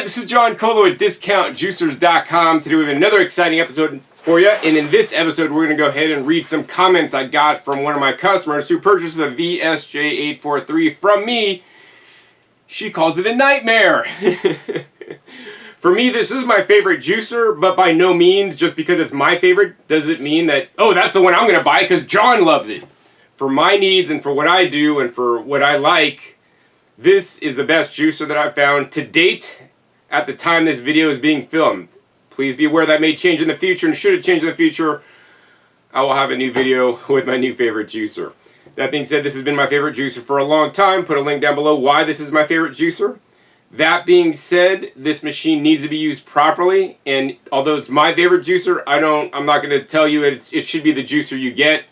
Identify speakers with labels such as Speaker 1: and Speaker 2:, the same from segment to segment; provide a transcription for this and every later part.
Speaker 1: Alright, this is John Colo at DiscountJuicers.com. Today we have another exciting episode for you, and in this episode we're going to go ahead and read some comments I got from one of my customers who purchased the VSJ843 from me. She calls it a nightmare. For me, this is my favorite juicer, but by no means, just because it's my favorite, does it mean that, oh, that's the one I'm going to buy because John loves it. For my needs and for what I do and for what I like, this is the best juicer that I've found to date at the time this video is being filmed. Please be aware that may change in the future, and should it change in the future, I will have a new video with my new favorite juicer. That being said, this has been my favorite juicer for a long time. Put a link down below why this is my favorite juicer. That being said, this machine needs to be used properly, and although it's my favorite juicer, I'm not going to tell you it should be the juicer you get.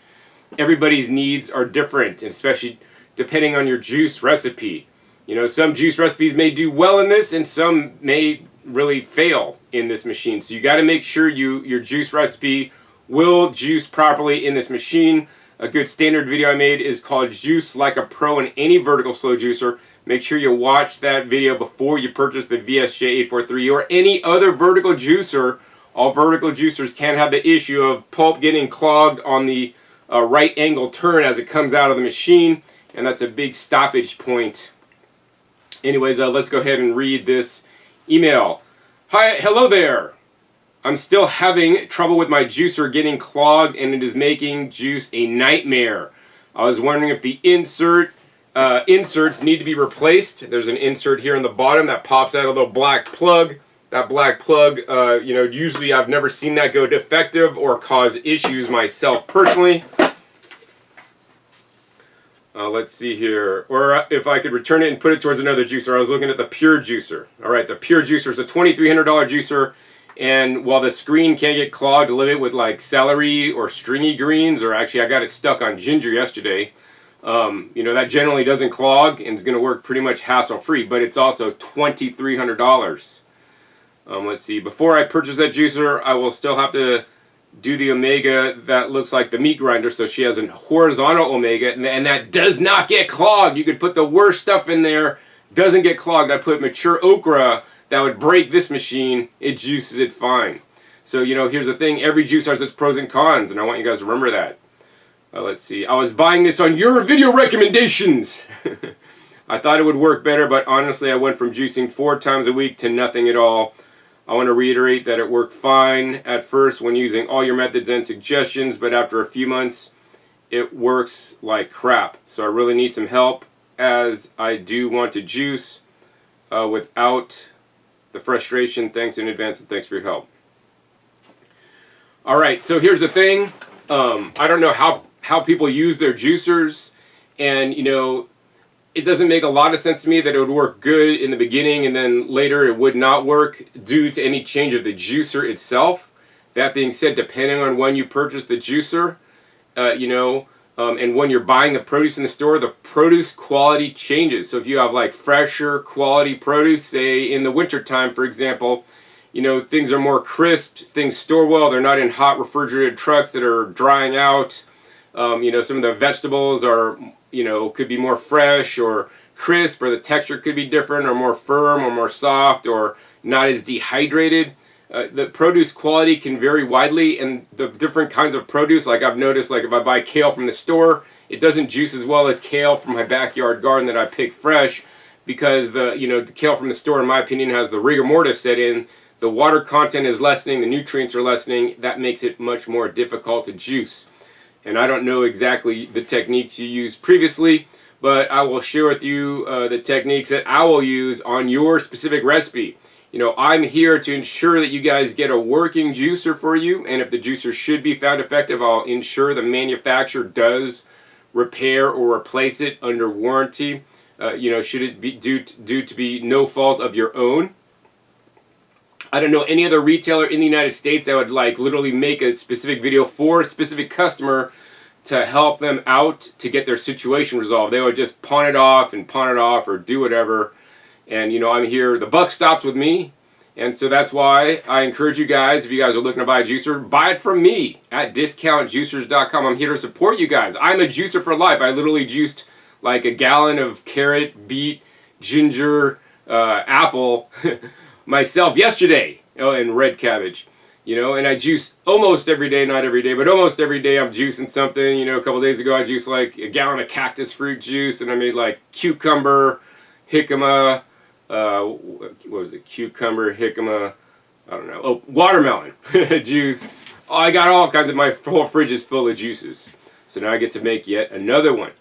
Speaker 1: Everybody's needs are different, especially depending on your juice recipe. You know, some juice recipes may do well in this, and some may really fail in this machine. So you got to make sure your juice recipe will juice properly in this machine. A good standard video I made is called Juice Like a Pro in Any Vertical Slow Juicer. Make sure you watch that video before you purchase the VSJ843 or any other vertical juicer. All vertical juicers can have the issue of pulp getting clogged on the right angle turn as it comes out of the machine, and that's a big stoppage point. Anyways, let's go ahead and read this email. Hi, hello there. I'm still having trouble with my juicer getting clogged, and it is making juice a nightmare. I was wondering if the inserts need to be replaced. There's an insert here on the bottom that pops out a little black plug. That black plug, usually I've never seen that go defective or cause issues myself personally. Let's see here. Or if I could return it and put it towards another juicer. I was looking at the Pure Juicer. Alright, the Pure Juicer is a $2,300 juicer. And while the screen can get clogged a little bit with like celery or stringy greens, or actually I got it stuck on ginger yesterday, that generally doesn't clog and is going to work pretty much hassle-free. But it's also $2,300. Let's see. Before I purchase that juicer, I will still have to do the Omega that looks like the meat grinder, so she has a horizontal Omega, and that does not get clogged. You could put the worst stuff in there, doesn't get clogged. I put mature okra that would break this machine, it juices it fine. So, here's the thing, every juice has its pros and cons, and I want you guys to remember that. Let's see, I was buying this on your video recommendations. I thought it would work better, but honestly I went from juicing 4 times a week to nothing at all. I want to reiterate that it worked fine at first when using all your methods and suggestions, but after a few months, it works like crap. So I really need some help, as I do want to juice without the frustration. Thanks in advance, and thanks for your help. Alright, so here's the thing. I don't know how people use their juicers, and it doesn't make a lot of sense to me that it would work good in the beginning and then later it would not work due to any change of the juicer itself. That being said, depending on when you purchase the juicer, and when you're buying the produce in the store, the produce quality changes. So if you have like fresher quality produce, say in the winter time, for example, things are more crisp, things store well, they're not in hot refrigerated trucks that are drying out. Some of the vegetables are, could be more fresh or crisp, or the texture could be different, or more firm, or more soft, or not as dehydrated. The produce quality can vary widely, and the different kinds of produce, like I've noticed, like if I buy kale from the store, it doesn't juice as well as kale from my backyard garden that I pick fresh, because the kale from the store, in my opinion, has the rigor mortis set in. The water content is lessening, the nutrients are lessening. That makes it much more difficult to juice. And I don't know exactly the techniques you used previously, but I will share with you the techniques that I will use on your specific recipe. I'm here to ensure that you guys get a working juicer for you, and if the juicer should be found effective, I'll ensure the manufacturer does repair or replace it under warranty. Should it be due to be no fault of your own. I don't know any other retailer in the United States that would literally make a specific video for a specific customer to help them out to get their situation resolved. They would just pawn it off or do whatever. And I'm here, the buck stops with me. And so that's why I encourage you guys, if you guys are looking to buy a juicer, buy it from me at DiscountJuicers.com. I'm here to support you guys. I'm a juicer for life. I literally juiced like a gallon of carrot, beet, ginger, apple myself yesterday. Oh, and red cabbage. You know, and I juice almost every day, not every day, but almost every day I'm juicing something. You know, a couple days ago I juiced like a gallon of cactus fruit juice, and I made like cucumber, jicama, what was it? Cucumber, jicama, I don't know. Oh, watermelon juice. Oh, I got all kinds of, my whole fridge is full of juices. So now I get to make yet another one.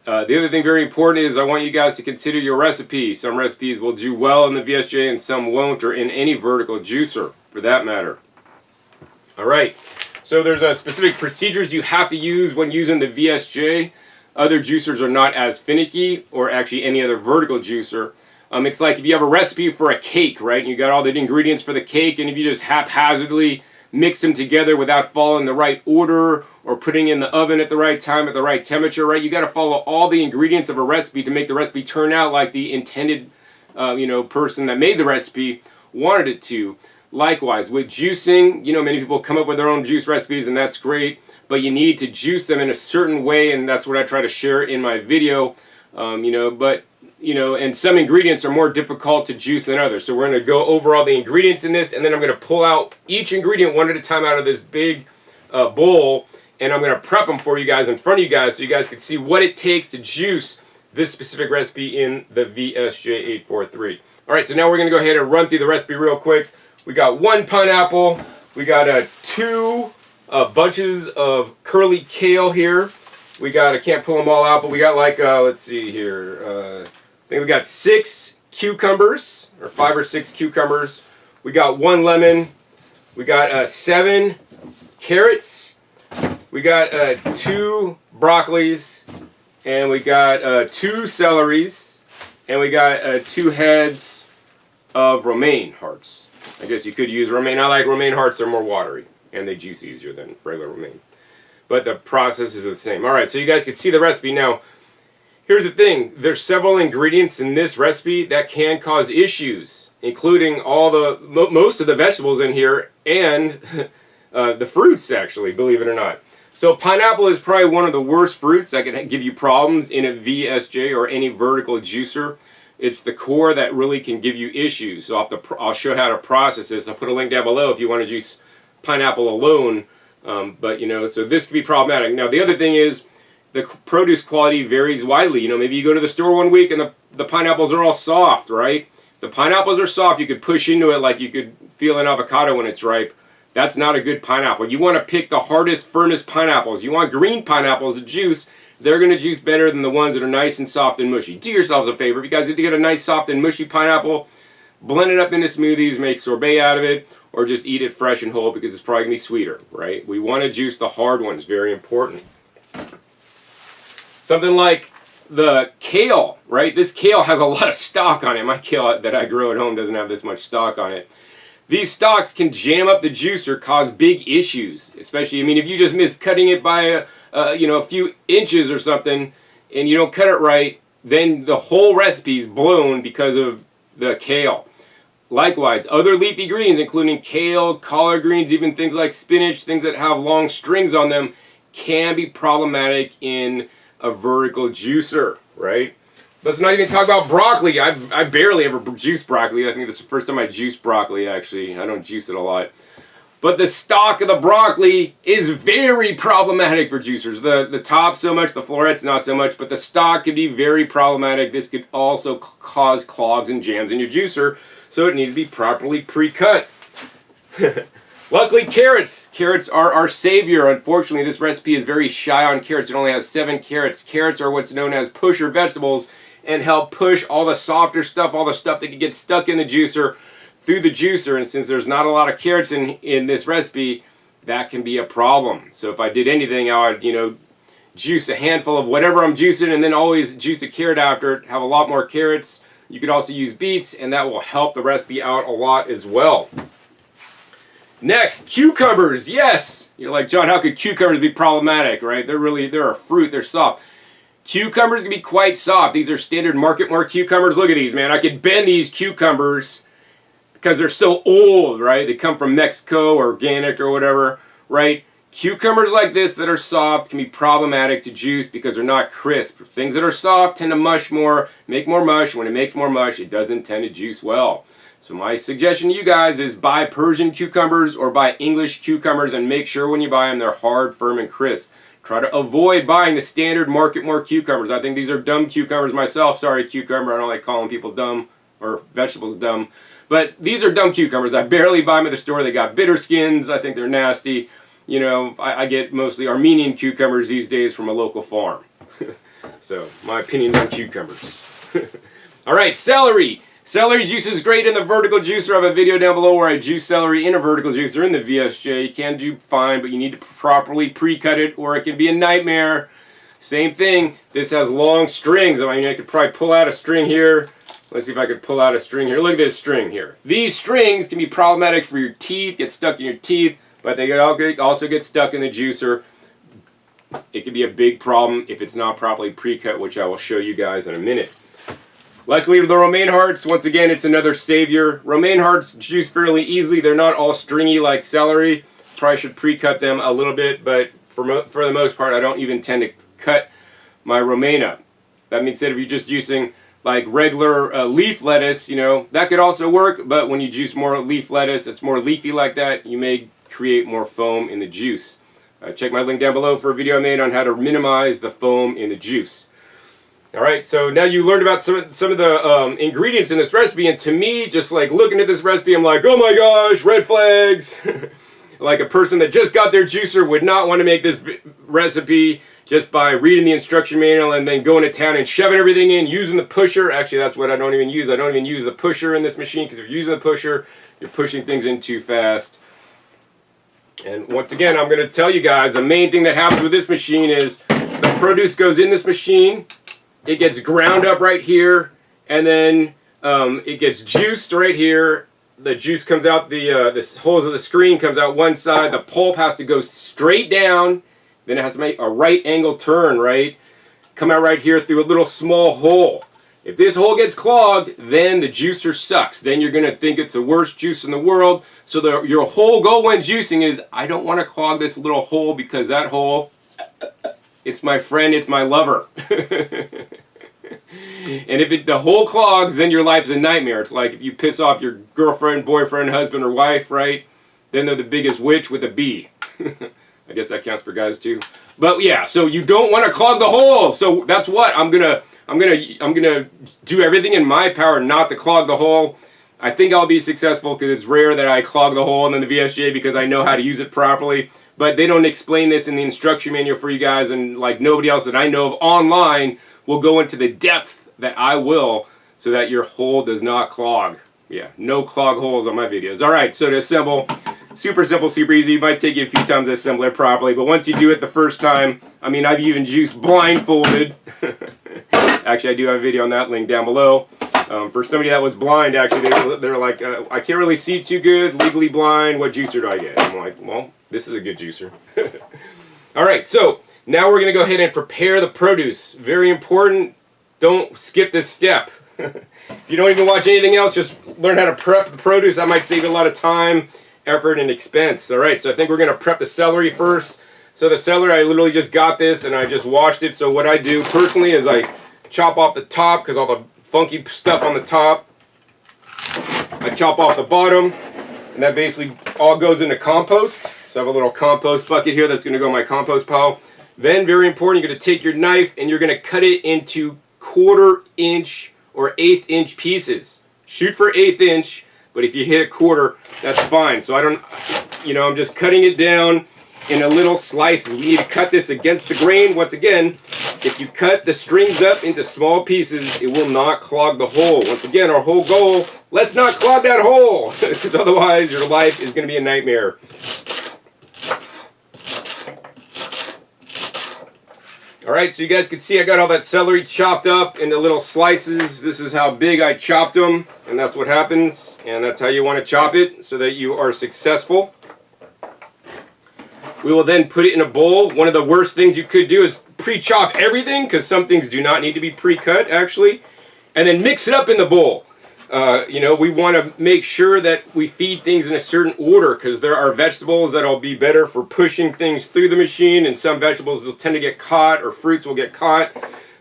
Speaker 1: The other thing very important is I want you guys to consider your recipe. Some recipes will do well in the VSJ and some won't, or in any vertical juicer for that matter. Alright, so there's specific procedures you have to use when using the VSJ. Other juicers are not as finicky, or actually any other vertical juicer. It's like if you have a recipe for a cake, right? And you got all the ingredients for the cake, and if you just haphazardly mix them together without following the right order, or putting in the oven at the right time, at the right temperature, right? You got to follow all the ingredients of a recipe to make the recipe turn out like the intended, person that made the recipe wanted it to. Likewise, with juicing, many people come up with their own juice recipes, and that's great, but you need to juice them in a certain way, and that's what I try to share in my video. And some ingredients are more difficult to juice than others. So we're going to go over all the ingredients in this, and then I'm going to pull out each ingredient one at a time out of this big bowl, and I'm going to prep them for you guys in front of you guys so you guys can see what it takes to juice this specific recipe in the VSJ843. Alright, so now we're going to go ahead and run through the recipe real quick. We got 1 pineapple, we got 2 bunches of curly kale here. We got, I can't pull them all out, but we got like, let's see here, I think we got 6 cucumbers, or 5 or 6 cucumbers. We got 1 lemon, we got 7 carrots, we got 2 broccolis, and we got 2 celeries, and we got 2 heads of romaine hearts. I guess you could use romaine. I like romaine hearts. They're more watery, and they juice easier than regular romaine. But the process is the same. Alright, so you guys can see the recipe. Now, here's the thing. There's several ingredients in this recipe that can cause issues, including most of the vegetables in here, and the fruits, actually, believe it or not. So pineapple is probably one of the worst fruits that can give you problems in a VSJ or any vertical juicer. It's the core that really can give you issues. So I'll show how to process this. I'll put a link down below if you want to juice pineapple alone. So this could be problematic. Now the other thing is the produce quality varies widely. Maybe you go to the store one week and the pineapples are all soft, right? If the pineapples are soft, you could push into it like you could feel an avocado when it's ripe. That's not a good pineapple. You want to pick the hardest, firmest pineapples. You want green pineapples to juice. They're going to juice better than the ones that are nice and soft and mushy. Do yourselves a favor. If you guys need to get a nice, soft, and mushy pineapple, blend it up into smoothies, make sorbet out of it, or just eat it fresh and whole because it's probably going to be sweeter, right? We want to juice the hard ones. Very important. Something like the kale, right? This kale has a lot of stalk on it. My kale that I grow at home doesn't have this much stalk on it. These stalks can jam up the juicer, cause big issues. Especially, if you just miss cutting it by a few inches or something, and you don't cut it right, then the whole recipe is blown because of the kale. Likewise, other leafy greens, including kale, collard greens, even things like spinach, things that have long strings on them, can be problematic in a vertical juicer, right? Let's not even talk about broccoli. I barely ever juice broccoli. I think this is the first time I juice broccoli, actually. I don't juice it a lot. But the stalk of the broccoli is very problematic for juicers. The top so much, the florets not so much, but the stalk can be very problematic. This could also cause clogs and jams in your juicer, so it needs to be properly pre-cut. Luckily, carrots. Carrots are our savior. Unfortunately, this recipe is very shy on carrots. It only has 7 carrots. Carrots are what's known as pusher vegetables and help push all the softer stuff, all the stuff that can get stuck in the juicer through the juicer. And since there's not a lot of carrots in this recipe, that can be a problem. So if I did anything, I would, juice a handful of whatever I'm juicing and then always juice a carrot after it. Have a lot more carrots. You could also use beets, and that will help the recipe out a lot as well. Next, cucumbers. Yes! You're like, John, how could cucumbers be problematic, right? They're a fruit. They're soft. Cucumbers can be quite soft. These are standard market mark cucumbers. Look at these, man. I could bend these cucumbers because they're so old, right? They come from Mexico or organic or whatever, right? Cucumbers like this that are soft can be problematic to juice because they're not crisp. Things that are soft tend to mush more, make more mush. When it makes more mush, it doesn't tend to juice well. So my suggestion to you guys is buy Persian cucumbers or buy English cucumbers, and make sure when you buy them they're hard, firm, and crisp. Try to avoid buying the standard Market More cucumbers. I think these are dumb cucumbers myself. Sorry, cucumber. I don't like calling people dumb or vegetables dumb. But these are dumb cucumbers. I barely buy them at the store. They got bitter skins. I think they're nasty. You know, I get mostly Armenian cucumbers these days from a local farm. So, my opinion on cucumbers. Alright, celery. Celery juice is great in the vertical juicer. I have a video down below where I juice celery in a vertical juicer in the VSJ. You can do fine, but you need to properly pre-cut it or it can be a nightmare. Same thing. This has long strings. I mean, I could probably pull out a string here. Let's see if I could pull out a string here. Look at this string here. These strings can be problematic for your teeth, get stuck in your teeth, but they could also get stuck in the juicer. It could be a big problem if it's not properly pre-cut, which I will show you guys in a minute. Luckily, the romaine hearts, once again, it's another savior. Romaine hearts juice fairly easily. They're not all stringy like celery. Probably should pre-cut them a little bit, but for the most part, I don't even tend to cut my romaine up. That means that if you're just juicing like regular leaf lettuce, you know, that could also work, but when you juice more leaf lettuce, it's more leafy like that, you may create more foam in the juice. Check my link down below for a video I made on how to minimize the foam in the juice. Alright, so now you learned about some of the ingredients in this recipe, and to me, just like looking at this recipe, I'm like, oh my gosh, red flags! Like a person that just got their juicer would not want to make this recipe just by reading the instruction manual and then going to town and shoving everything in, using the pusher. Actually, that's what I don't even use. I don't even use the pusher in this machine, because if you're using the pusher, you're pushing things in too fast. And once again, I'm going to tell you guys, the main thing that happens with this machine is the produce goes in this machine, it gets ground up right here, and then it gets juiced right here. The juice comes out, the holes of the screen comes out one side, the pulp has to go straight down, then it has to make a right angle turn, right? Come out right here through a little small hole. If this hole gets clogged, then the juicer sucks. Then you're going to think it's the worst juice in the world. So your whole goal when juicing is, I don't want to clog this little hole, because that hole, it's my friend, it's my lover. And if the hole clogs, then your life's a nightmare. It's like if you piss off your girlfriend, boyfriend, husband, or wife, right? Then they're the biggest witch with a B. I guess that counts for guys too. But yeah, so you don't want to clog the hole. So that's what I'm gonna do everything in my power not to clog the hole. I think I'll be successful, because it's rare that I clog the hole in the VSJ, because I know how to use it properly. But they don't explain this in the instruction manual for you guys, and like nobody else that I know of online will go into the depth that I will, so that your hole does not clog. Yeah, no clog holes on my videos. Alright, so to assemble, super simple, super easy. It might take you a few times to assemble it properly, but once you do it the first time, I mean, I've even juiced blindfolded. Actually, I do have a video on that, link down below. For somebody that was blind, actually, they're like, I can't really see too good, legally blind, what juicer do I get? I'm like, well, this is a good juicer. Alright, so now we're going to go ahead and prepare the produce. Very important, don't skip this step. If you don't even watch anything else, just learn how to prep the produce. That might save you a lot of time, effort, and expense. Alright, so I think we're going to prep the celery first. So the celery, I literally just got this and I just washed it. So what I do personally is I chop off the top, because all the funky stuff on the top. I chop off the bottom, and that basically all goes into compost. So I have a little compost bucket here that's going to go in my compost pile. Then, very important, you're going to take your knife and you're going to cut it into 1/4 inch or 1/8 inch pieces. Shoot for 1/8 inch, but if you hit 1/4, that's fine. So I don't, I'm just cutting it down in a little slices. You need to cut this against the grain. Once again, if you cut the strings up into small pieces, it will not clog the hole. Once again, our whole goal, let's not clog that hole, because otherwise your life is going to be a nightmare. Alright, so you guys can see I got all that celery chopped up into little slices. This is how big I chopped them, and that's what happens, and that's how you want to chop it so that you are successful. We will then put it in a bowl. One of the worst things you could do is pre-chop everything, because some things do not need to be pre-cut, actually, and then mix it up in the bowl. You know, we want to make sure that we feed things in a certain order, because there are vegetables that'll be better for pushing things through the machine, and some vegetables will tend to get caught, or fruits will get caught.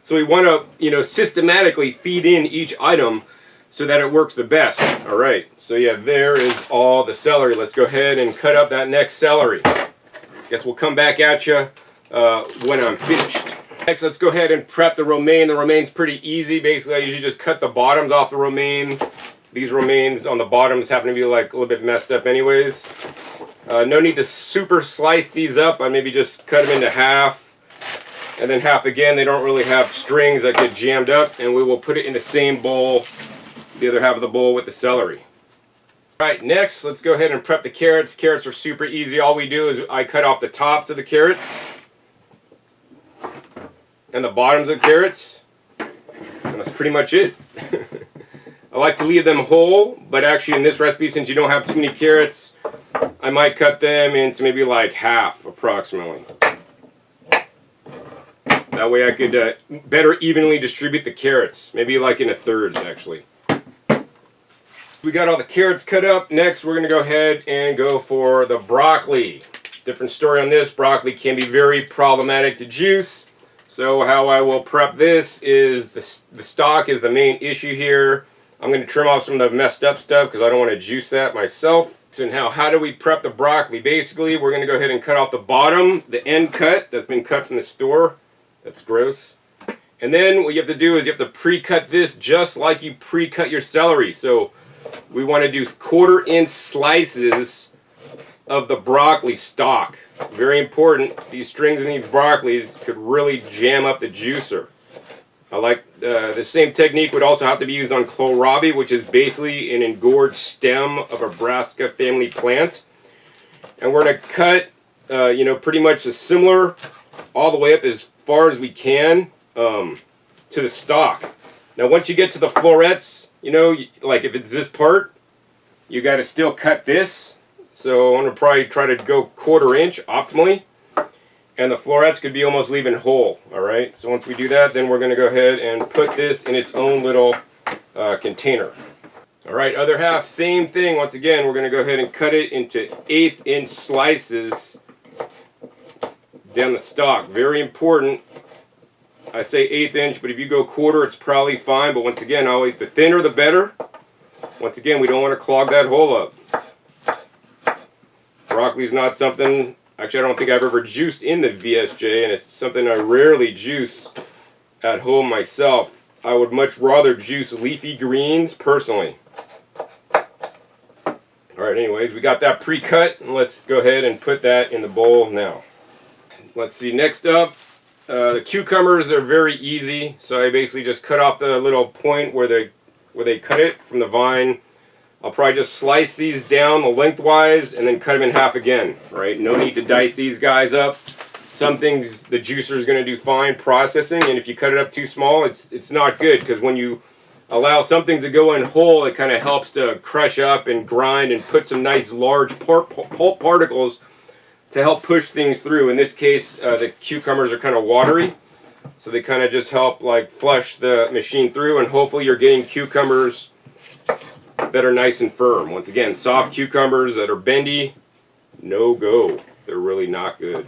Speaker 1: So we want to, you know, systematically feed in each item so that it works the best. All right, so yeah, there is all the celery. Let's go ahead and cut up that next celery. Guess we'll come back at you when I'm finished. Next, let's go ahead and prep the romaine. The romaine's pretty easy. Basically, I usually just cut the bottoms off the romaine. These romaines on the bottoms happen to be like a little bit messed up anyways. No need to super slice these up. I maybe just cut them into half and then half again. They don't really have strings that get jammed up, and we will put it in the same bowl, the other half of the bowl with the celery. All right, next, let's go ahead and prep the carrots. Carrots are super easy. All we do is I cut off the tops of the carrots and the bottoms of the carrots, and that's pretty much it. I like to leave them whole, but actually in this recipe, since you don't have too many carrots, I might cut them into maybe like half approximately. That way I could better evenly distribute the carrots, maybe like in a thirds actually. We got all the carrots cut up. Next, we're going to go ahead and go for the broccoli. Different story on this. Broccoli can be very problematic to juice. So how I will prep this is the stalk is the main issue here. I'm going to trim off some of the messed up stuff because I don't want to juice that myself. So now, how do we prep the broccoli? Basically, we're going to go ahead and cut off the bottom, the end cut that's been cut from the store. That's gross. And then what you have to do is you have to pre-cut this just like you pre-cut your celery. So we want to do 1/4 inch slices of the broccoli stalk. Very important. These strings in these broccolis could really jam up the juicer. I like the same technique would also have to be used on kohlrabi, which is basically an engorged stem of a brassica family plant. And we're going to cut, you know, pretty much a similar all the way up as far as we can to the stalk. Now, once you get to the florets, you know, like if it's this part, you got to still cut this. So I'm going to probably try to go 1/4 inch optimally. And the florets could be almost leaving whole. Alright, so once we do that, then we're going to go ahead and put this in its own little container. Alright, other half, same thing. Once again, we're going to go ahead and cut it into 1/8 inch slices down the stalk. Very important. I say 1/8 inch, but if you go 1/4, it's probably fine. But once again, always the thinner the better. Once again, we don't want to clog that hole up. Broccoli is not something, actually I don't think I've ever juiced in the VSJ, and it's something I rarely juice at home myself. I would much rather juice leafy greens personally. Alright, anyways, we got that pre-cut, and let's go ahead and put that in the bowl now. Let's see, next up, the cucumbers are very easy. So I basically just cut off the little point where they cut it from the vine. I'll probably just slice these down the lengthwise and then cut them in half again, right? No need to dice these guys up. Some things the juicer is going to do fine processing, and if you cut it up too small, it's not good, because when you allow some things to go in whole, it kind of helps to crush up and grind and put some nice large pulp particles to help push things through. In this case, the cucumbers are kind of watery, so they kind of just help like flush the machine through, and hopefully you're getting cucumbers that are nice and firm. Once again, soft cucumbers that are bendy, no go. They're really not good.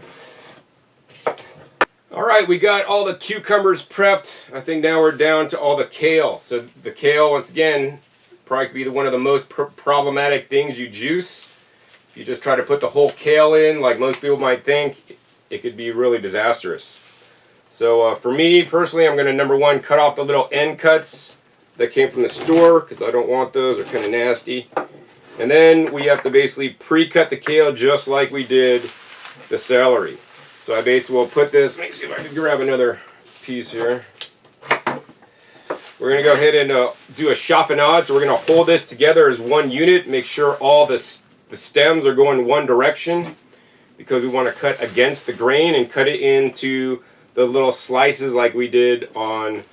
Speaker 1: Alright, we got all the cucumbers prepped. I think now we're down to all the kale. So the kale, once again, probably could be one of the most problematic things you juice. If you just try to put the whole kale in, like most people might think, it could be really disastrous. So for me, personally, I'm going to, number one, cut off the little end cuts that came from the store, because I don't want those. They're kind of nasty. And then we have to basically pre-cut the kale just like we did the celery. So I basically will put this, let me see if I can grab another piece here. We're going to go ahead and do a chaffinade. So we're going to hold this together as one unit, make sure all the stems are going one direction, because we want to cut against the grain and cut it into the little slices like we did on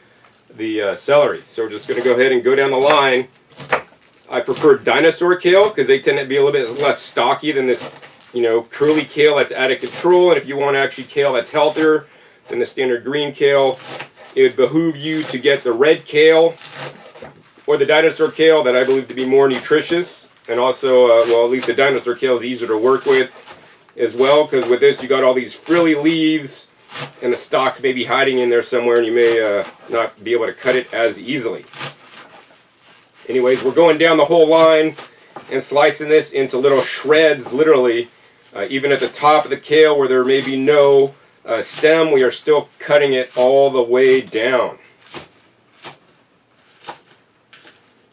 Speaker 1: the celery. So we're just going to go ahead and go down the line. I prefer dinosaur kale because they tend to be a little bit less stocky than this, you know, curly kale that's out of control. And if you want actually kale that's healthier than the standard green kale, it would behoove you to get the red kale. or the dinosaur kale that I believe to be more nutritious, and also, well, at least the dinosaur kale is easier to work with as well, because with this you got all these frilly leaves, and the stalks may be hiding in there somewhere, and you may not be able to cut it as easily. Anyways, we're going down the whole line and slicing this into little shreds, literally. Even at the top of the kale where there may be no stem, we are still cutting it all the way down.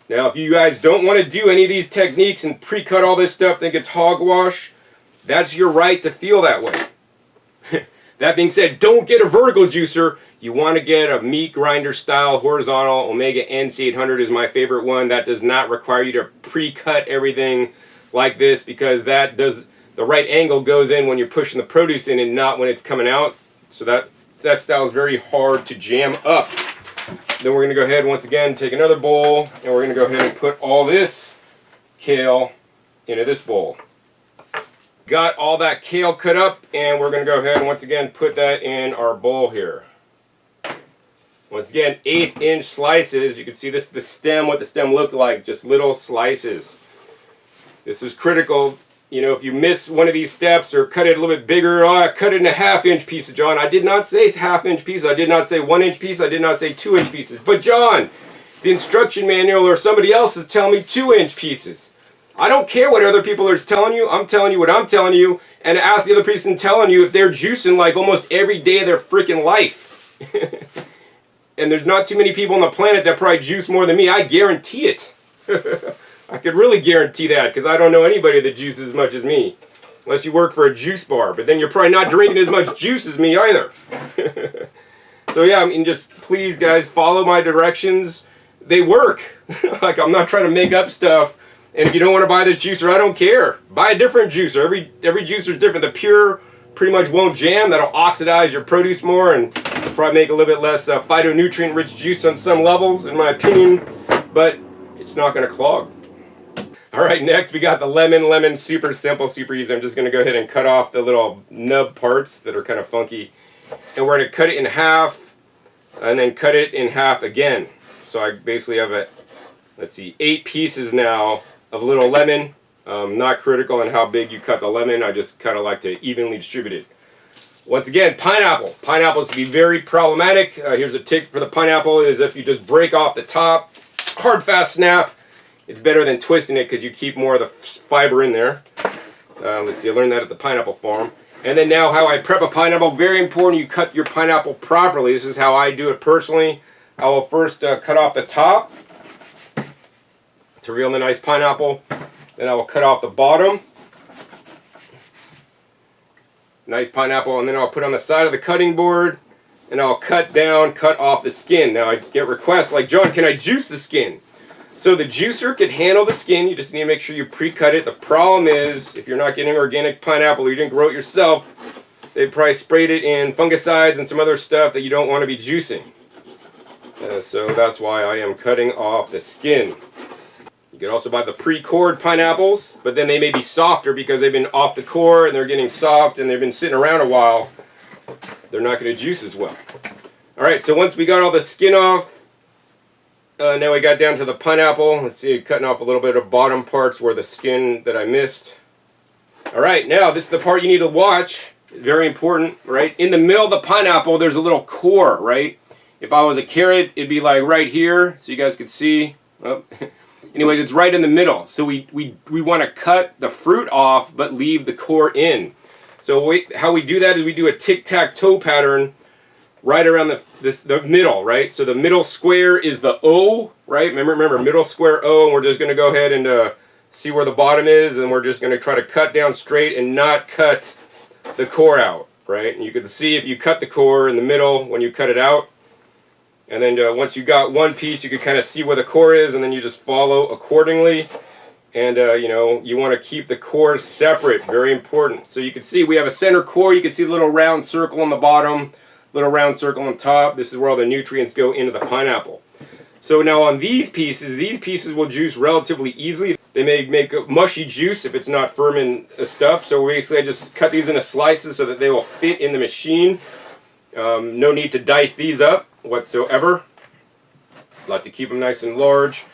Speaker 1: Now, if you guys don't want to do any of these techniques and pre-cut all this stuff, think it's hogwash, that's your right to feel that way. That being said, don't get a vertical juicer. You want to get a meat grinder style horizontal. Omega NC800 is my favorite one. That does not require you to pre-cut everything like this, because that does, the right angle goes in when you're pushing the produce in and not when it's coming out. So that style is very hard to jam up. Then we're going to go ahead once again, take another bowl, and we're going to go ahead and put all this kale into this bowl. Got all that kale cut up, and we're going to go ahead and once again put that in our bowl here. Once again, 1/8 slices. You can see this is the stem, what the stem looked like, just little slices. This is critical. You know, if you miss one of these steps or cut it a little bit bigger, oh, I cut it in a 1/2 pieces, John. I did not say 1/2 pieces. I did not say 1 piece. I did not say 2 pieces. But John, the instruction manual or somebody else is telling me 2 pieces. I don't care what other people are telling you. I'm telling you what I'm telling you. And ask the other person telling you if they're juicing like almost every day of their freaking life. And there's not too many people on the planet that probably juice more than me. I guarantee it. I could really guarantee that, because I don't know anybody that juices as much as me. Unless you work for a juice bar. But then you're probably not drinking as much juice as me either. So yeah, I mean, just please guys, follow my directions. They work. Like, I'm not trying to make up stuff. And if you don't want to buy this juicer, I don't care. Buy a different juicer. Every juicer is different. The pure pretty much won't jam. That'll oxidize your produce more and probably make a little bit less phytonutrient-rich juice on some levels, in my opinion. But it's not going to clog. All right, next we got the lemon. Lemon, super simple, super easy. I'm just going to go ahead and cut off the little nub parts that are kind of funky. And we're going to cut it in half and then cut it in half again. So I basically have let's see, 8 pieces now of little lemon. Not critical on how big you cut the lemon. I just kind of like to evenly distribute it. Once again, pineapple. Pineapples can be very problematic. Here's a tip for the pineapple, is if you just break off the top, hard, fast snap. It's better than twisting it because you keep more of the fiber in there. Let's see, I learned that at the pineapple farm. And then now how I prep a pineapple. Very important you cut your pineapple properly. This is how I do it personally. I will first cut off the top to reel in the nice pineapple. Then I will cut off the bottom. Nice pineapple. And then I'll put on the side of the cutting board. And I'll cut off the skin. Now I get requests like, John, can I juice the skin? So the juicer could handle the skin. You just need to make sure you pre-cut it. The problem is, if you're not getting organic pineapple or you didn't grow it yourself, they probably sprayed it in fungicides and some other stuff that you don't want to be juicing. So that's why I am cutting off the skin. You could also buy the pre-cored pineapples, but then they may be softer because they've been off the core and they're getting soft and they've been sitting around a while. They're not going to juice as well. Alright, so once we got all the skin off, now we got down to the pineapple. Let's see, cutting off a little bit of bottom parts where the skin that I missed. Alright, now this is the part you need to watch. Very important, right? In the middle of the pineapple, there's a little core, right? If I was a carrot, it'd be like right here, so you guys could see. Oh. Anyways, it's right in the middle. So we want to cut the fruit off, but leave the core in. So how we do that is we do a tic-tac-toe pattern right around the middle, right? So the middle square is the O, right? Remember, middle square O, and we're just going to go ahead and see where the bottom is, and we're just going to try to cut down straight and not cut the core out, right? And you can see if you cut the core in the middle when you cut it out, and then once you got one piece, you can kind of see where the core is, and then you just follow accordingly. And you know, you want to keep the core separate, very important. So you can see we have a center core. You can see a little round circle on the bottom, little round circle on top. This is where all the nutrients go into the pineapple. So now on these pieces will juice relatively easily. They may make a mushy juice if it's not firm in stuff. So basically I just cut these into slices so that they will fit in the machine. No need to dice these up whatsoever. I like to keep them nice and large.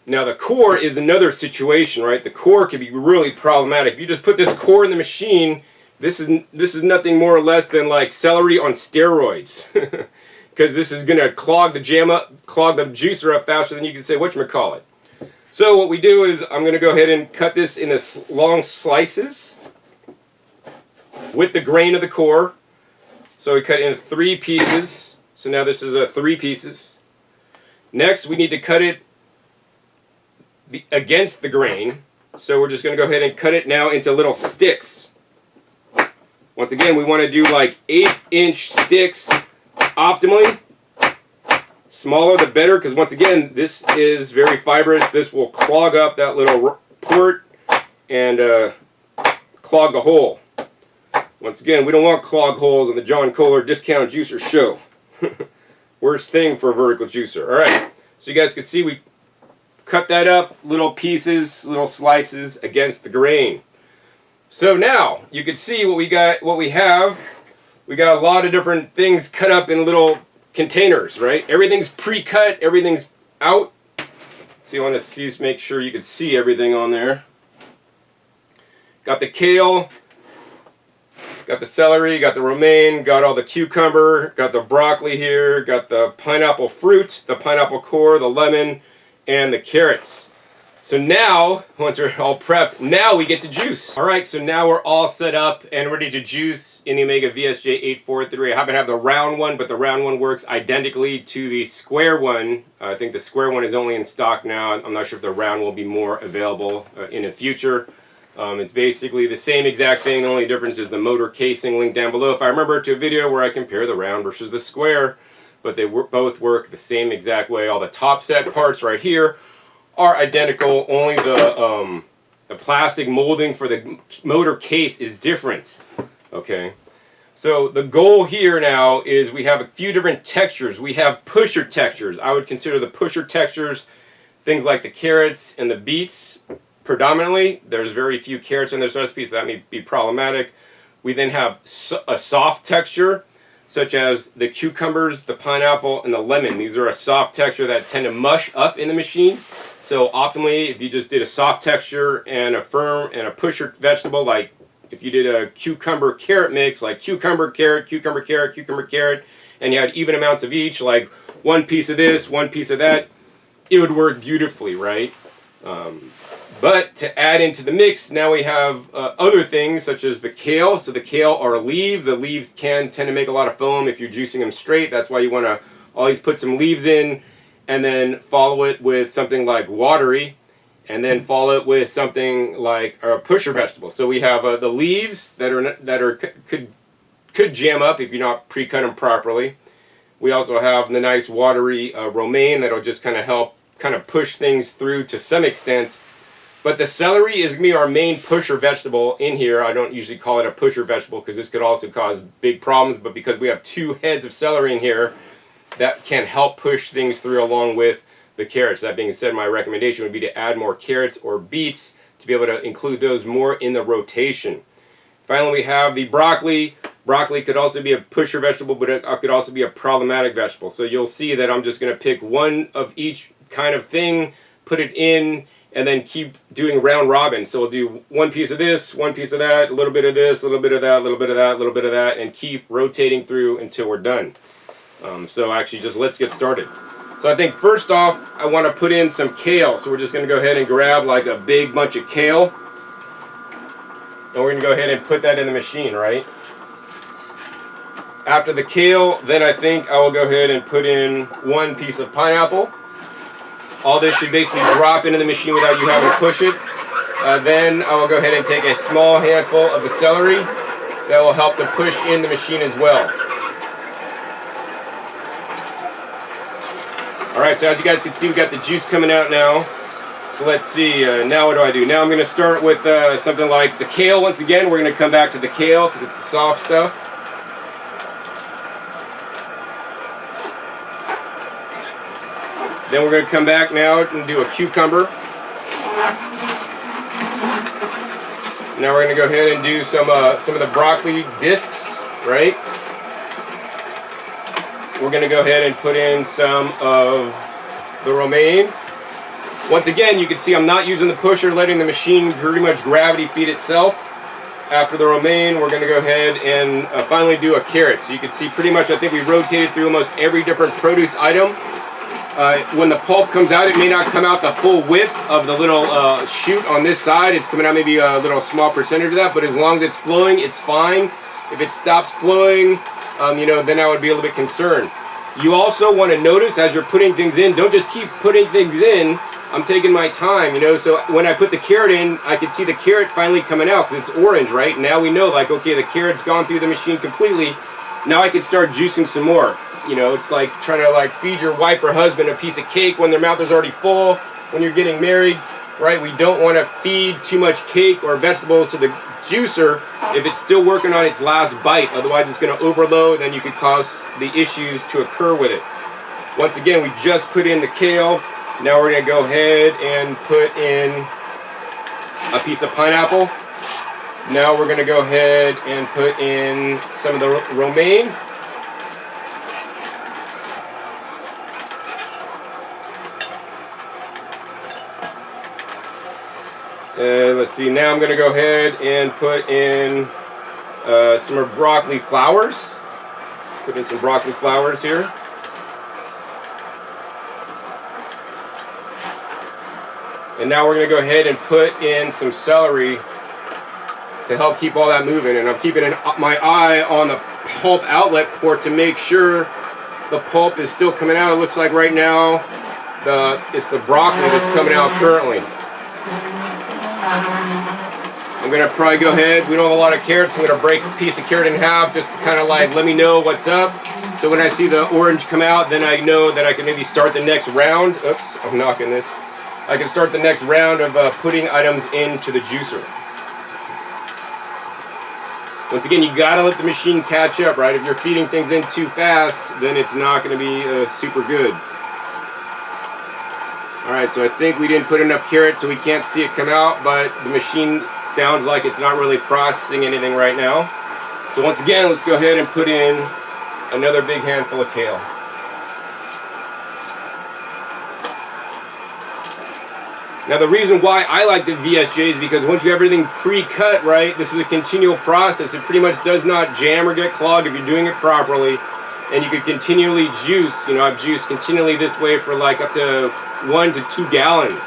Speaker 1: Now the core is another situation, right? The core can be really problematic. If you just put this core in the machine, this is nothing more or less than like celery on steroids. Because this is going to clog the jam up, clog the juicer up faster than you can say whatchamacallit. So what we do is I'm going to go ahead and cut this into long slices with the grain of the core. So we cut it into 3 pieces. So now this is 3 pieces. Next we need to cut it against the grain. So we're just going to go ahead and cut it now into little sticks. Once again, we want to do like 8-inch sticks optimally. Smaller the better, because once again, this is very fibrous. This will clog up that little port and clog the hole. Once again, we don't want clogged holes in the John Kohler Discount Juicer Show. Worst thing for a vertical juicer. Alright, so you guys can see we cut that up, little pieces, little slices against the grain. So now, you can see what we got, what we have. We got a lot of different things cut up in little containers, right? Everything's pre-cut, everything's out. So you want to see, make sure you can see everything on there. Got the kale, got the celery, got the romaine, got all the cucumber, got the broccoli here, got the pineapple fruit, the pineapple core, the lemon, and the carrots. So now, once we're all prepped, now we get to juice. Alright, so now we're all set up and ready to juice in the Omega VSJ843. I happen to have the round one, but the round one works identically to the square one. I think the square one is only in stock now. I'm not sure if the round will be more available in the future. It's basically the same exact thing. The only difference is the motor casing, linked down below. If I remember to a video where I compare the round versus the square, but they both work the same exact way. All the top set parts right here are identical, only the plastic molding for the motor case is different. Okay, so the goal here now is we have a few different textures. We have pusher textures. I would consider the pusher textures things like the carrots and the beets predominantly. There's very few carrots in this recipe, so that may be problematic. We then have a soft texture, such as the cucumbers, the pineapple, and the lemon. These are a soft texture that tend to mush up in the machine. So optimally, if you just did a soft texture and a firm and a pusher vegetable, like if you did a cucumber carrot mix, like cucumber carrot, cucumber carrot, cucumber carrot, and you had even amounts of each, like 1 piece of this, 1 piece of that, it would work beautifully, right? But to add into the mix, now we have other things such as the kale. So the kale are leaves. The leaves can tend to make a lot of foam if you're juicing them straight. That's why you want to always put some leaves in, and then follow it with something like watery, and then follow it with something like a pusher vegetable. So we have the leaves that could jam up if you're not pre-cut them properly. We also have the nice watery romaine that'll just kind of help push things through to some extent. But the celery is going to be our main pusher vegetable in here. I don't usually call it a pusher vegetable because this could also cause big problems, but because we have 2 heads of celery in here, that can help push things through along with the carrots. That being said, my recommendation would be to add more carrots or beets to be able to include those more in the rotation. Finally, we have the broccoli. Broccoli could also be a pusher vegetable, but it could also be a problematic vegetable. So you'll see that I'm just going to pick one of each kind of thing, put it in, and then keep doing round robin. So we'll do 1 piece of this, 1 piece of that, a little bit of this, a little bit of that, a little bit of that, a little bit of that, and keep rotating through until we're done. So actually, just let's get started. So I think first off, I want to put in some kale. So we're just going to go ahead and grab like a big bunch of kale. And we're going to go ahead and put that in the machine, right? After the kale, then I think I will go ahead and put in 1 piece of pineapple. All this should basically drop into the machine without you having to push it. Then I will go ahead and take a small handful of the celery. That will help to push in the machine as well. Alright, so as you guys can see, we got the juice coming out now. So let's see, now what do? Now I'm going to start with something like the kale once again. We're going to come back to the kale because it's the soft stuff. Then we're going to come back now and do a cucumber. Now we're going to go ahead and do some of the broccoli discs, right? We're going to go ahead and put in some of the romaine. Once again, you can see I'm not using the pusher, letting the machine pretty much gravity feed itself. After the romaine, we're going to go ahead and finally do a carrot. So you can see pretty much, I think we rotated through almost every different produce item. When the pulp comes out, it may not come out the full width of the little shoot on this side. It's coming out maybe a little small percentage of that, but as long as it's flowing, it's fine. If it stops flowing, you know, then I would be a little bit concerned. You also want to notice as you're putting things in, don't just keep putting things in. I'm taking my time, you know, so when I put the carrot in, I can see the carrot finally coming out because it's orange, right? Now we know, like, okay, the carrot's gone through the machine completely. Now I can start juicing some more. You know, it's like trying to like feed your wife or husband a piece of cake when their mouth is already full. When you're getting married, right? We don't want to feed too much cake or vegetables to the juicer if it's still working on its last bite. Otherwise, it's going to overload, and then you could cause the issues to occur with it. Once again, we just put in the kale. Now we're going to go ahead and put in a piece of pineapple. Now we're going to go ahead and put in some of the romaine. Let's see, now I'm going to go ahead and put in some broccoli flowers. Put in some broccoli flowers here. And now we're going to go ahead and put in some celery to help keep all that moving. And I'm keeping my eye on the pulp outlet port to make sure the pulp is still coming out. It looks like right now it's the broccoli that's coming out currently. I'm going to probably go ahead, we don't have a lot of carrots, so I'm going to break a piece of carrot in half just to kind of like let me know what's up. So when I see the orange come out, then I know that I can maybe start the next round. Oops, I'm knocking this. I can start the next round of putting items into the juicer. Once again, you got to let the machine catch up, right? If you're feeding things in too fast, then it's not going to be super good. Alright, so I think we didn't put enough carrot so we can't see it come out, but the machine sounds like it's not really processing anything right now. So once again, let's go ahead and put in another big handful of kale. Now the reason why I like the VSJ is because once you have everything pre-cut, right, this is a continual process. It pretty much does not jam or get clogged if you're doing it properly. And you could continually juice. You know, I've juiced continually this way for like up to 1 to 2 gallons.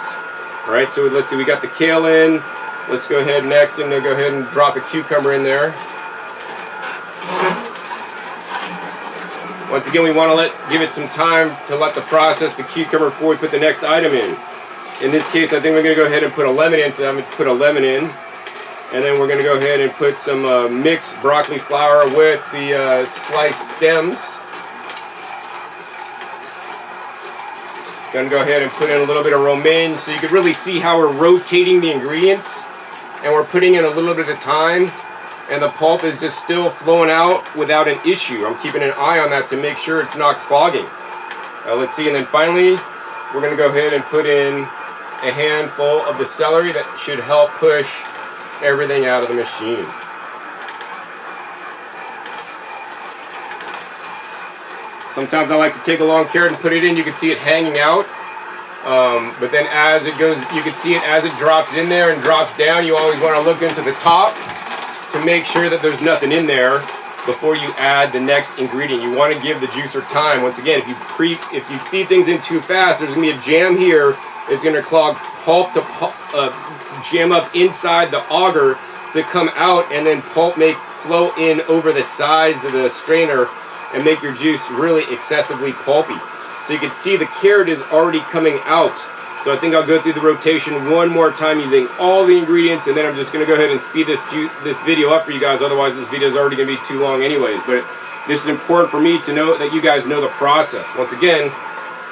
Speaker 1: All right, so let's see, we got the kale in. Let's go ahead next and go ahead and drop a cucumber in there. Once again, we want to give it some time to let the process the cucumber before we put the next item in. In this case, I think we're going to go ahead and put a lemon in, so I'm going to put a lemon in. And then we're going to go ahead and put some mixed broccoli flour with the sliced stems. Going to go ahead and put in a little bit of romaine so you can really see how we're rotating the ingredients. And we're putting in a little bit at a time. And the pulp is just still flowing out without an issue. I'm keeping an eye on that to make sure it's not clogging. Let's see, and then finally, we're going to go ahead and put in a handful of the celery that should help push everything out of the machine. Sometimes I like to take a long carrot and put it in. You can see it hanging out. But then as it goes, you can see it as it drops in there and drops down. You always want to look into the top to make sure that there's nothing in there before you add the next ingredient. You want to give the juicer time. Once again, if you feed things in too fast, there's going to be a jam here. It's going to clog pulp to jam up inside the auger to come out, and then pulp may flow in over the sides of the strainer and make your juice really excessively pulpy. So you can see the carrot is already coming out. So I think I'll go through the rotation one more time using all the ingredients, and then I'm just going to go ahead and speed this video up for you guys. Otherwise, this video is already going to be too long anyways. But this is important for me to know that you guys know the process. Once again,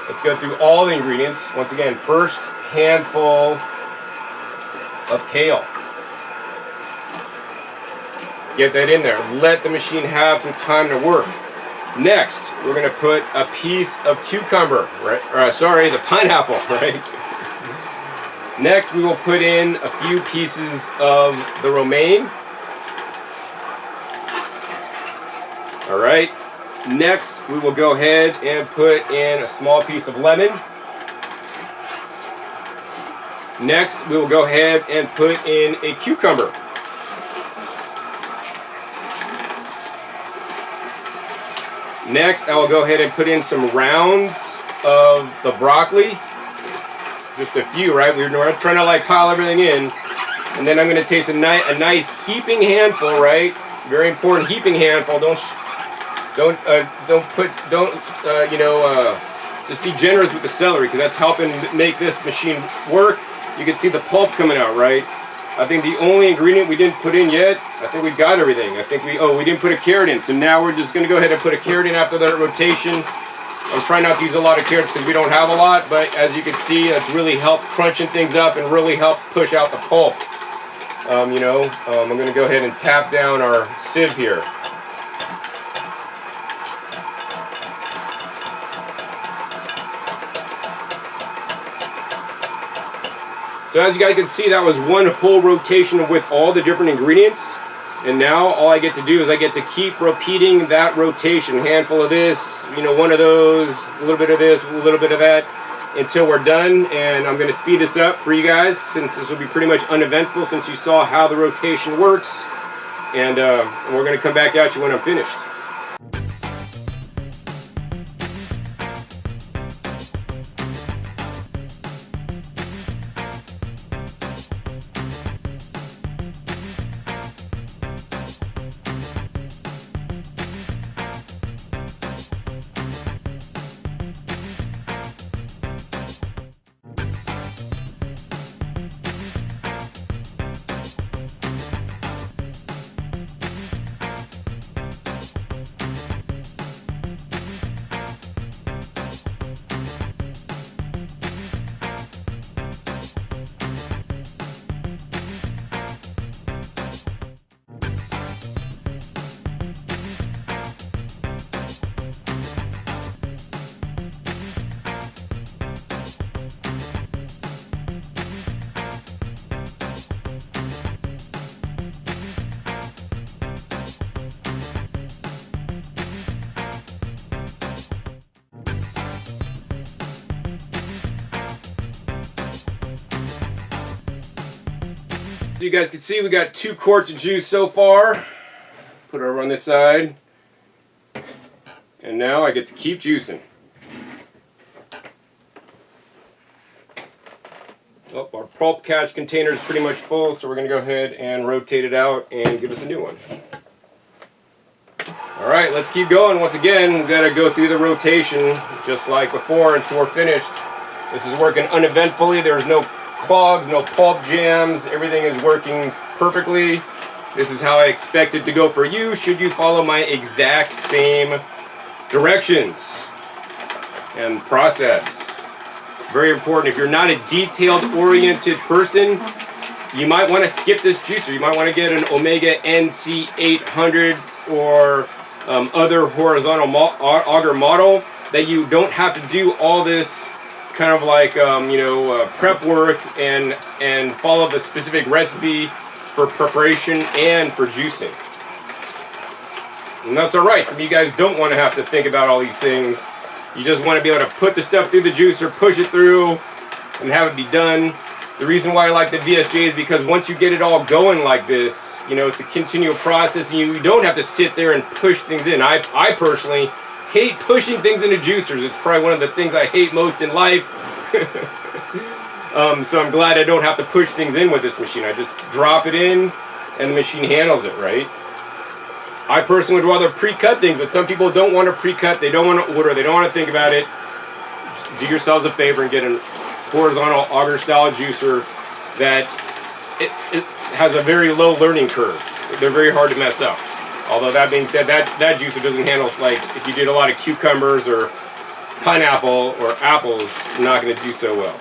Speaker 1: let's go through all the ingredients. Once again, first handful of kale. Get that in there. Let the machine have some time to work. Next, we're going to put a piece of cucumber, right? Sorry, the pineapple, right? Next, we will put in a few pieces of the romaine. All right. Next, we will go ahead and put in a small piece of lemon. Next, we will go ahead and put in a cucumber. Next, I will go ahead and put in some rounds of the broccoli. Just a few, right? We're trying to like pile everything in. And then I'm going to taste a nice heaping handful, right? Very important heaping handful. Just be generous with the celery, because that's helping make this machine work. You can see the pulp coming out, right? I think the only ingredient we didn't put in yet, I think we got everything. I think we didn't put a carrot in. So now we're just going to go ahead and put a carrot in after that rotation. I'm trying not to use a lot of carrots because we don't have a lot, but as you can see, it's really helped crunching things up and really helps push out the pulp. I'm going to go ahead and tap down our sieve here. So as you guys can see, that was one whole rotation with all the different ingredients. And now all I get to do is I get to keep repeating that rotation. Handful of this, one of those, a little bit of this, a little bit of that, until we're done. And I'm going to speed this up for you guys, since this will be pretty much uneventful, since you saw how the rotation works. And we're going to come back at you when I'm finished. As you guys can see, we got 2 quarts of juice so far. Put it over on this side. And now I get to keep juicing. Oh, our pulp catch container is pretty much full, so we're going to go ahead and rotate it out and give us a new one. Alright, let's keep going. Once again, we've got to go through the rotation just like before until we're finished. This is working uneventfully. There's no clogs, no pulp jams. Everything is working perfectly. This is how I expect it to go for you, should you follow my exact same directions and process. Very important. If you're not a detailed-oriented person, you might want to skip this juicer. You might want to get an Omega NC800 or other horizontal auger model that you don't have to do all this kind of like prep work and follow the specific recipe for preparation and for juicing. And that's alright. Some of you guys don't want to have to think about all these things. You just want to be able to put the stuff through the juicer, push it through, and have it be done. The reason why I like the VSJ is because once you get it all going like this, it's a continual process, and you don't have to sit there and push things in. I personally hate pushing things into juicers. It's probably one of the things I hate most in life. So I'm glad I don't have to push things in with this machine. I just drop it in and the machine handles it, right? I personally would rather pre-cut things, but some people don't want to pre-cut. They don't want to order. They don't want to think about it. Do yourselves a favor and get a horizontal auger style juicer that it has a very low learning curve. They're very hard to mess up. Although that being said, that juicer doesn't handle, like if you did a lot of cucumbers or pineapple or apples, not going to do so well.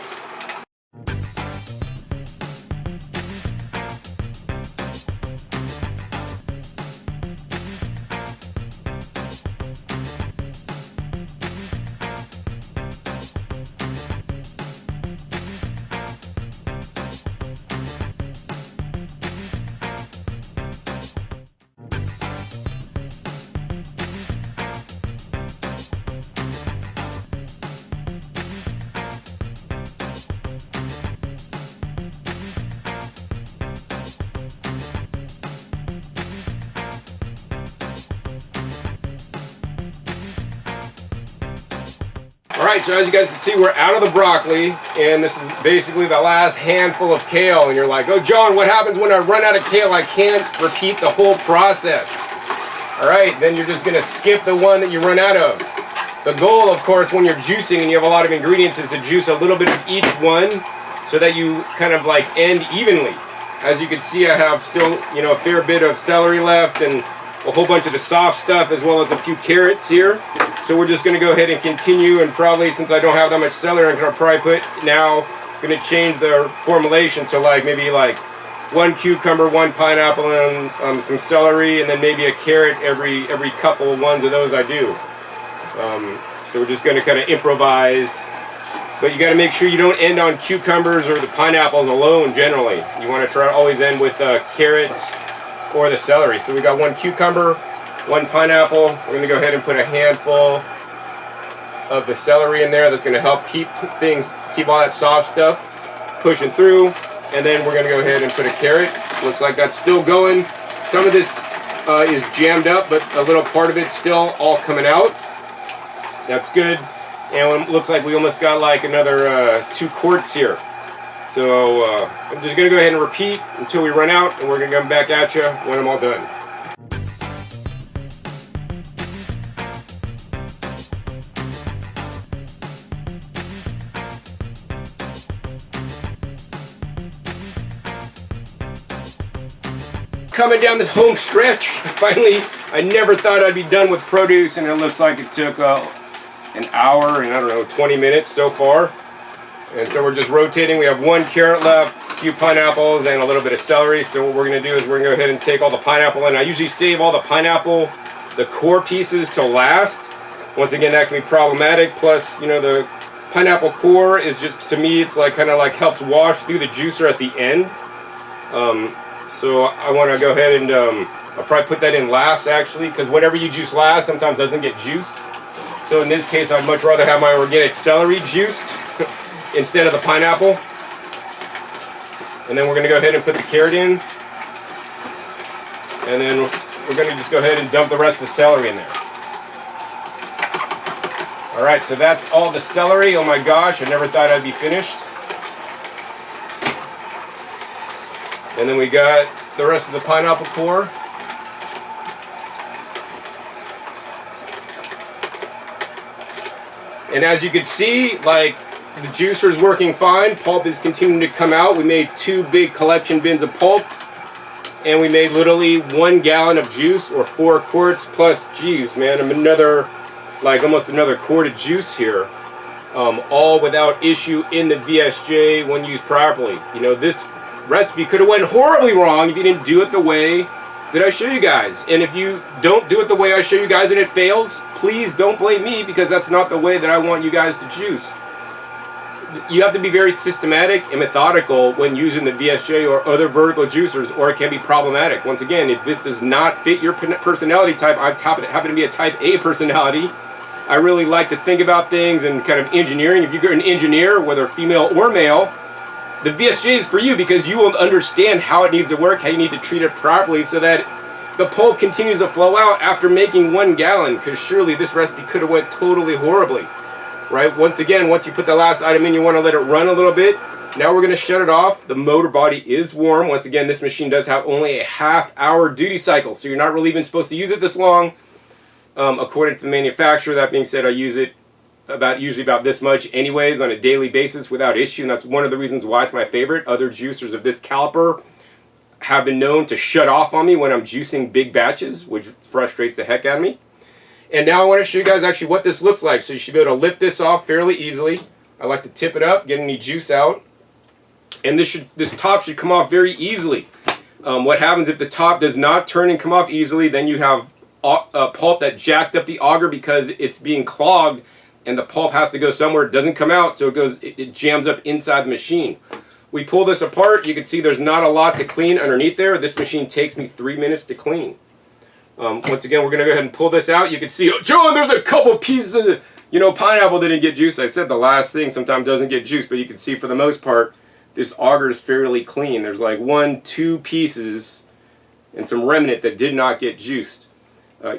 Speaker 1: Alright, so as you guys can see, we're out of the broccoli, and this is basically the last handful of kale, and you're like, oh John, what happens when I run out of kale? I can't repeat the whole process. Alright, then you're just going to skip the one that you run out of. The goal, of course, when you're juicing and you have a lot of ingredients is to juice a little bit of each one so that you kind of like end evenly. As you can see, I have still, you know, a fair bit of celery left and a whole bunch of the soft stuff as well as a few carrots here. So we're just going to go ahead and continue, and probably since I don't have that much celery, I'm going to probably put now, going to change the formulation to like maybe like one cucumber, one pineapple, and some celery, and then maybe a carrot every couple ones of those I do. So we're just going to kind of improvise, but you got to make sure you don't end on cucumbers or the pineapples alone. Generally, you want to try to always end with carrots or the celery. So we got one cucumber, one pineapple. We're going to go ahead and put a handful of the celery in there. That's going to help keep all that soft stuff pushing through. And then we're going to go ahead and put a carrot. Looks like that's still going. Some of this is jammed up, but a little part of it's still all coming out. That's good. And it looks like we almost got like another 2 quarts here. So I'm just going to go ahead and repeat until we run out, and we're going to come back at you when I'm all done. Coming down this home stretch, finally, I never thought I'd be done with produce, and it looks like it took an hour and I don't know, 20 minutes so far. And so we're just rotating. We have 1 carrot left, a few pineapples, and a little bit of celery. So what we're going to do is we're going to go ahead and take all the pineapple, and I usually save all the pineapple, the core pieces, to last. Once again, that can be problematic. Plus, you know, the pineapple core is just, to me, it's like kind of like helps wash through the juicer at the end. So I want to go ahead and I'll probably put that in last, actually, because whatever you juice last sometimes doesn't get juiced. So in this case, I'd much rather have my organic celery juiced instead of the pineapple. And then we're going to go ahead and put the carrot in. And then we're going to just go ahead and dump the rest of the celery in there. Alright, so that's all the celery. Oh my gosh, I never thought I'd be finished. And then we got the rest of the pineapple core. And as you can see, like, the juicer is working fine. Pulp is continuing to come out. We made 2 big collection bins of pulp, and we made literally 1 gallon of juice, or 4 quarts plus, geez, man, another, like almost another quart of juice here, all without issue in the VSJ when used properly. You know, this recipe could have went horribly wrong if you didn't do it the way that I show you guys. And if you don't do it the way I show you guys and it fails, please don't blame me, because that's not the way that I want you guys to juice. You have to be very systematic and methodical when using the VSJ or other vertical juicers, or it can be problematic. Once again, if this does not fit your personality type, I happen to be a type A personality. I really like to think about things and kind of engineering. If you're an engineer, whether female or male, the VSJ is for you, because you will understand how it needs to work, how you need to treat it properly so that the pulp continues to flow out after making 1 gallon, because surely this recipe could have went totally horribly. Right? Once again, once you put the last item in, you want to let it run a little bit. Now we're going to shut it off. The motor body is warm. Once again, this machine does have only a half-hour duty cycle, so you're not really even supposed to use it this long. According to the manufacturer, that being said, I use it usually about this much anyways on a daily basis without issue, and that's one of the reasons why it's my favorite. Other juicers of this caliber have been known to shut off on me when I'm juicing big batches, which frustrates the heck out of me. And now I want to show you guys actually what this looks like. So you should be able to lift this off fairly easily. I like to tip it up, get any juice out, and this top should come off very easily. What happens if the top does not turn and come off easily? Then you have pulp that jacked up the auger because it's being clogged, and the pulp has to go somewhere. It doesn't come out, so it jams up inside the machine. We pull this apart. You can see there's not a lot to clean underneath there. This machine takes me 3 minutes to clean. Once again, we're going to go ahead and pull this out. You can see, oh, John, there's a couple pieces of, pineapple that didn't get juiced. I said the last thing sometimes doesn't get juiced, but you can see for the most part, this auger is fairly clean. There's like 1, 2 pieces and some remnant that did not get juiced.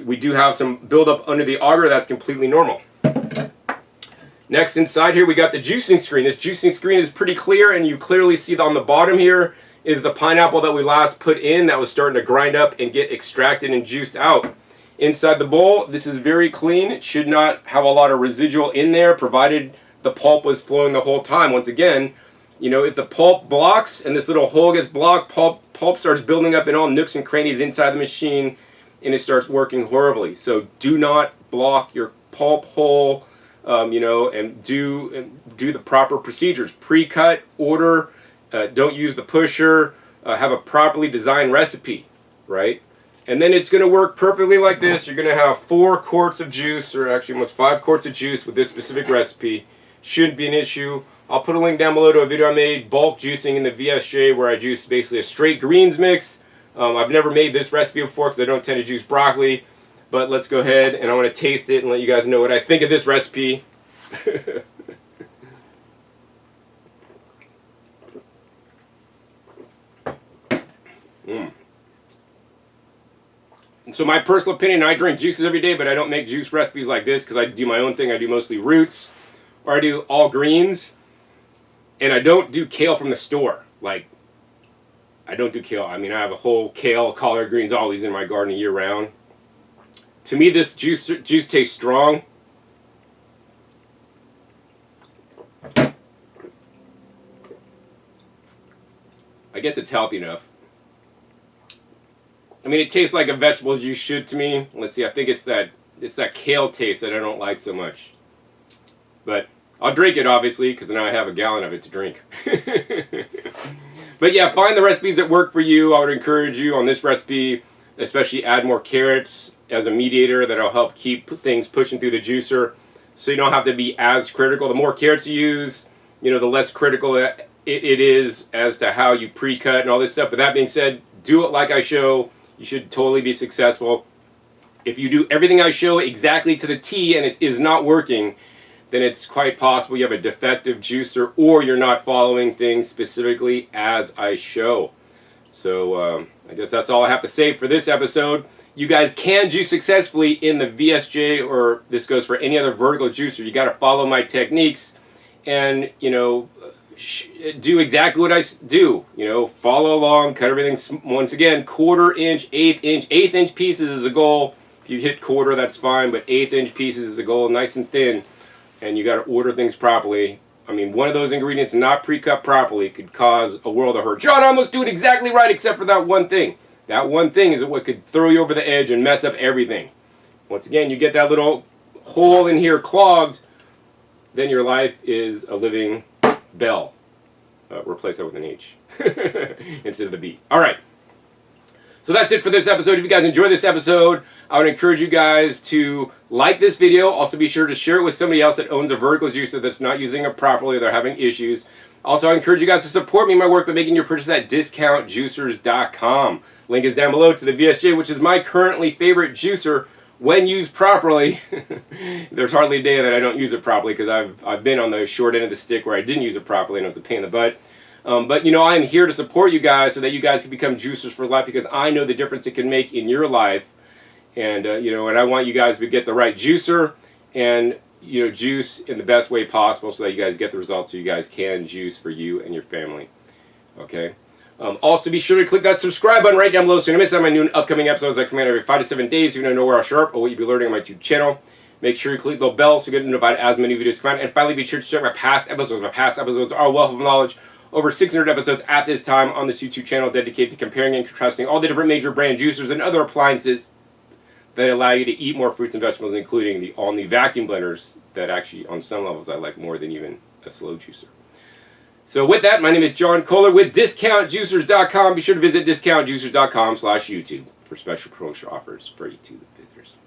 Speaker 1: We do have some buildup under the auger. That's completely normal. Next, inside here we got the juicing screen. This juicing screen is pretty clear, and you clearly see on the bottom here is the pineapple that we last put in that was starting to grind up and get extracted and juiced out. Inside the bowl, this is very clean. It should not have a lot of residual in there, provided the pulp was flowing the whole time. Once again, you know, if the pulp blocks and this little hole gets blocked, pulp starts building up in all nooks and crannies inside the machine, and it starts working horribly. So do not block your pulp hole, you know, and do the proper procedures. Pre-cut, order, don't use the pusher, have a properly designed recipe, right? And then it's going to work perfectly like this. You're going to have 4 quarts of juice, or actually almost 5 quarts of juice with this specific recipe. Shouldn't be an issue. I'll put a link down below to a video I made, bulk juicing in the VSJ, where I juice basically a straight greens mix. I've never made this recipe before because I don't tend to juice broccoli. But let's go ahead and I want to taste it and let you guys know what I think of this recipe. So my personal opinion, I drink juices every day, but I don't make juice recipes like this because I do my own thing. I do mostly roots, or I do all greens, and I don't do kale from the store. Like, I don't do kale. I mean, I have a whole kale, collard greens always in my garden year round. To me, this juice tastes strong. I guess it's healthy enough. I mean, it tastes like a vegetable juice should to me. Let's see, I think it's that kale taste that I don't like so much. But I'll drink it, obviously, because now I have a gallon of it to drink. But yeah, find the recipes that work for you. I would encourage you on this recipe, especially add more carrots as a mediator. That'll help keep things pushing through the juicer, so you don't have to be as critical. The more carrots you use, you know, the less critical it is as to how you pre-cut and all this stuff. But that being said, do it like I show. You should totally be successful. If you do everything I show exactly to the T and it is not working, then it's quite possible you have a defective juicer, or you're not following things specifically as I show. So I guess that's all I have to say for this episode. You guys can juice successfully in the VSJ, or this goes for any other vertical juicer. You got to follow my techniques and, you know, do exactly what I do. You know, follow along, cut everything, once again, 1/4 inch, 1/8 inch. 1/8 inch pieces is a goal. If you hit 1/4, that's fine, but 1/8 inch pieces is a goal, nice and thin. And you got to order things properly. I mean, one of those ingredients not pre-cut properly could cause a world of hurt. John, I almost do it exactly right except for that one thing. That one thing is what could throw you over the edge and mess up everything. Once again, you get that little hole in here clogged, then your life is a living bell. Replace that with an H instead of the B. All right. So that's it for this episode. If you guys enjoyed this episode, I would encourage you guys to like this video. Also, be sure to share it with somebody else that owns a vertical juicer that's not using it properly. They're having issues. Also, I encourage you guys to support me in my work by making your purchase at discountjuicers.com. Link is down below to the VSJ, which is my currently favorite juicer when used properly. There's hardly a day that I don't use it properly, because I've been on the short end of the stick where I didn't use it properly and it was a pain in the butt. But you know, I am here to support you guys so that you guys can become juicers for life, because I know the difference it can make in your life. And you know, and I want you guys to get the right juicer and, you know, juice in the best way possible so that you guys get the results, so you guys can juice for you and your family. Okay. Also, be sure to click that subscribe button right down below so you don't miss out on my new and upcoming episodes that come out every 5 to 7 days. You're going to know where I'll show up or what you'll be learning on my YouTube channel. Make sure you click the bell so you get notified as many videos come out. And finally, be sure to check my past episodes. My past episodes are a wealth of knowledge. Over 600 episodes at this time on this YouTube channel dedicated to comparing and contrasting all the different major brand juicers and other appliances that allow you to eat more fruits and vegetables, including the all-new vacuum blenders that actually, on some levels, I like more than even a slow juicer. So with that, my name is John Kohler with DiscountJuicers.com. Be sure to visit DiscountJuicers.com/YouTube for special promotional offers for YouTube visitors.